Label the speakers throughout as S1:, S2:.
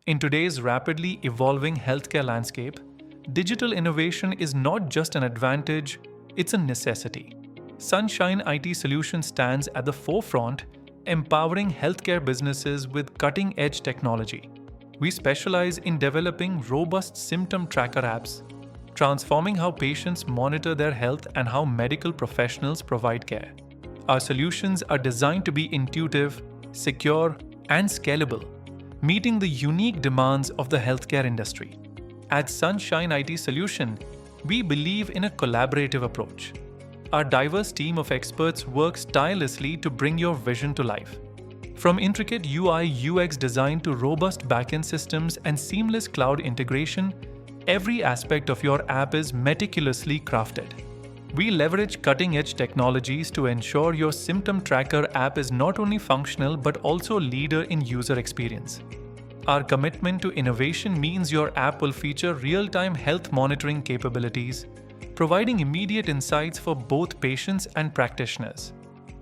S1: In today's rapidly evolving healthcare landscape, digital innovation is not just an advantage, it's a necessity. Sunshine IT Solutions stands at the forefront, empowering healthcare businesses with cutting-edge technology. We specialize in developing robust symptom tracker apps, transforming how patients monitor their health and how medical professionals provide care. Our solutions are designed to be intuitive, secure, and scalable, meeting the unique demands of the healthcare industry. At Sunshine IT Solution, we believe in a collaborative approach. Our diverse team of experts works tirelessly to bring your vision to life. From intricate UI/UX design to robust backend systems and seamless cloud integration, every aspect of your app is meticulously crafted. We leverage cutting-edge technologies to ensure your Symptom Tracker app is not only functional but also a leader in user experience. Our commitment to innovation means your app will feature real-time health monitoring capabilities, providing immediate insights for both patients and practitioners.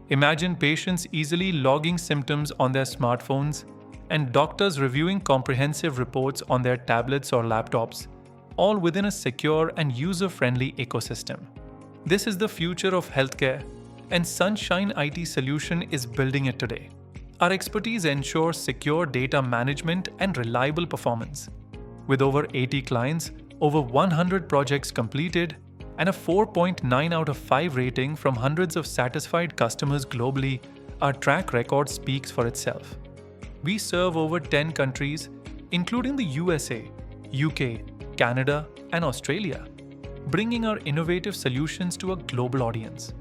S1: Imagine patients easily logging symptoms on their smartphones and doctors reviewing comprehensive reports on their tablets or laptops, all within a secure and user-friendly ecosystem. This is the future of healthcare, and Sunshine IT Solution is building it today. Our expertise ensures secure data management and reliable performance. With over 80 clients, over 100 projects completed, and a 4.9 out of 5 rating from hundreds of satisfied customers globally, our track record speaks for itself. We serve over 10 countries, including the USA, UK, Canada, and Australia, bringing our innovative solutions to a global audience.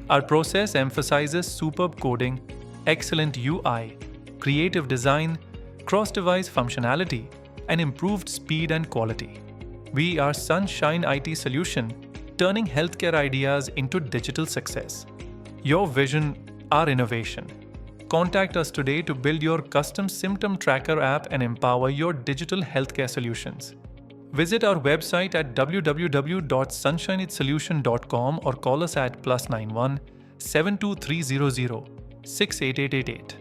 S1: Our process emphasizes superb coding, excellent UI, creative design, cross-device functionality, and improved speed and quality. We are Sunshine IT Solution, turning healthcare ideas into digital success. Your vision, our innovation. Contact us today to build your custom Symptom Tracker app and empower your digital healthcare solutions. Visit our website at www.sunshineitsolution.com or call us at +91 72300 68888.